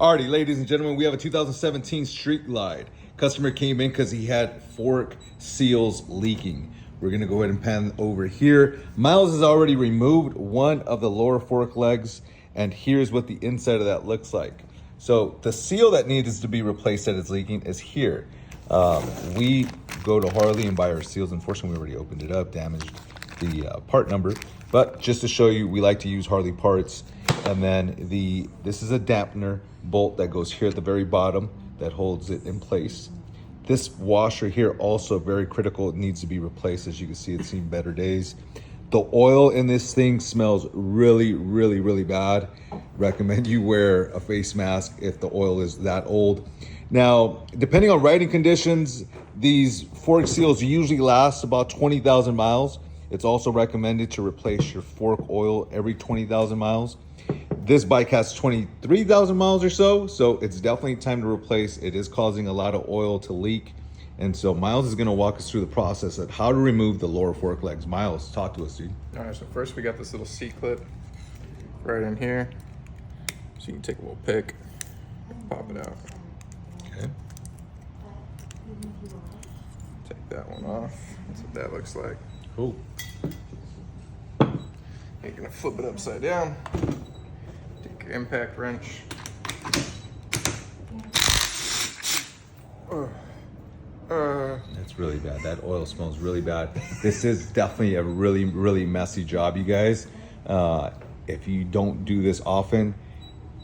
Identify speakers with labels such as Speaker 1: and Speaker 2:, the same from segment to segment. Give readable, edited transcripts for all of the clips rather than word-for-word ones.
Speaker 1: Alrighty, ladies and gentlemen, we have a 2017 Street Glide. Customer came in because he had fork seals leaking. We're gonna go ahead and pan over here. Miles has already removed one of the lower fork legs, and here's what the inside of that looks like. So the seal that needs to be replaced that is leaking is here. We go to Harley and buy our seals. Unfortunately, we already opened it up, damaged the part number. But just to show you, we like to use Harley parts. And then this is a dampener bolt that goes here at the very bottom that holds it in place. This washer here also very critical. It needs to be replaced. As you can see, it's seen better days. The oil in this thing smells really, really, really bad. Recommend you wear a face mask if the oil is that old. Now, depending on riding conditions, these fork seals usually last about 20,000 miles. It's also recommended to replace your fork oil every 20,000 miles. This bike has 23,000 miles or so it's definitely time to replace. It is causing a lot of oil to leak. And so Miles is gonna walk us through the process of how to remove the lower fork legs. Miles, talk to us, dude.
Speaker 2: All right, so first we got this little C-clip right in here. So you can take a little pick, pop it out.
Speaker 1: Okay.
Speaker 2: Take that one off. That's what that looks like.
Speaker 1: Cool.
Speaker 2: You're gonna flip it upside down. Take your impact wrench.
Speaker 1: That's really bad. That oil smells really bad. This is definitely a really, really messy job, you guys. If you don't do this often,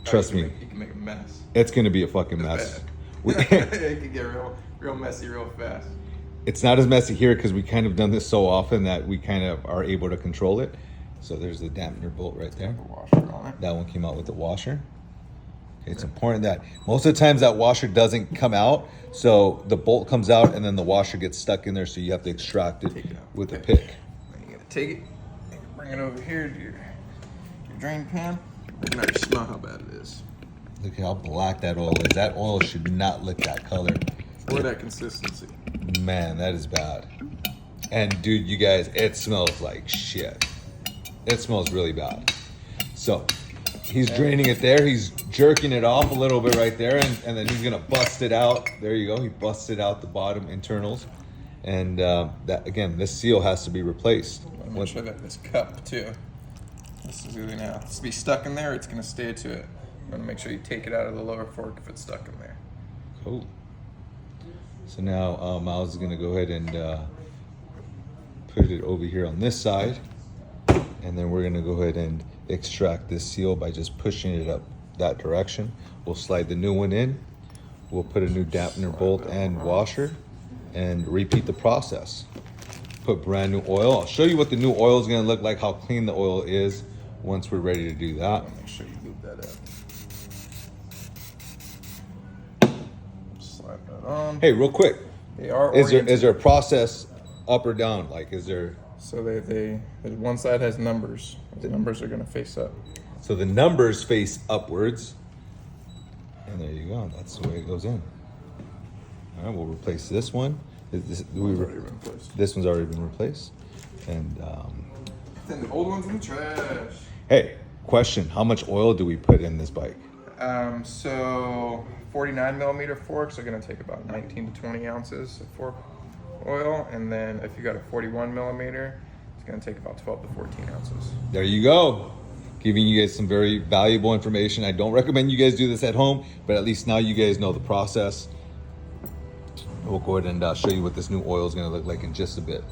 Speaker 1: trust me,
Speaker 2: you can make a mess.
Speaker 1: It's gonna be a fucking mess.
Speaker 2: It can get real messy real fast.
Speaker 1: It's not as messy here because we kind of done this so often that we kind of are able to control it. So there's the dampener bolt right there.
Speaker 2: Washer on it.
Speaker 1: That one came out with the washer. Okay, it's important that most of the times that washer doesn't come out. So the bolt comes out and then the washer gets stuck in there. So you have to extract it with a pick.
Speaker 2: Then you're gonna take it, bring it over here to your drain pan. Now you smell how bad it is.
Speaker 1: Look at how black that oil is. That oil should not look that color.
Speaker 2: Or that consistency.
Speaker 1: Man, that is bad. And dude, you guys, it smells like shit. It smells really bad. So he's draining it there. He's jerking it off a little bit right there, and then he's gonna bust it out. There you go. He busted out the bottom internals, and that again, this seal has to be replaced.
Speaker 2: Make sure that this cup too. This is really now. It's to be stuck in there. It's gonna stay to it. You want to make sure you take it out of the lower fork if it's stuck in there.
Speaker 1: Cool. So now Miles is gonna go ahead and put it over here on this side. And then we're gonna go ahead and extract this seal by just pushing it up that direction. We'll slide the new one in. We'll put a new dampener bolt and washer and repeat the process. Put brand new oil. I'll show you what the new oil is gonna look like, how clean the oil is once we're ready to do that.
Speaker 2: Make sure you loop that up. Slide that on.
Speaker 1: Hey, real quick.
Speaker 2: They are
Speaker 1: Is
Speaker 2: oriented.
Speaker 1: there a process up or down? Like, is there?
Speaker 2: So one side has numbers. The numbers are gonna face up.
Speaker 1: So the numbers face upwards. And there you go. That's the way it goes in. All right, we'll replace this one. This one's already been replaced. And
Speaker 2: then the old one's in the trash.
Speaker 1: hey, question: how much oil do we put in this bike?
Speaker 2: So 49 millimeter forks are gonna take about 19 to 20 ounces of fork oil, and then if you got a 41 millimeter, it's gonna take about 12 to 14 ounces.
Speaker 1: There you go. Giving you guys some very valuable information. I don't recommend you guys do this at home, but at least now you guys know the process. We'll go ahead and show you what this new oil is gonna look like in just a bit.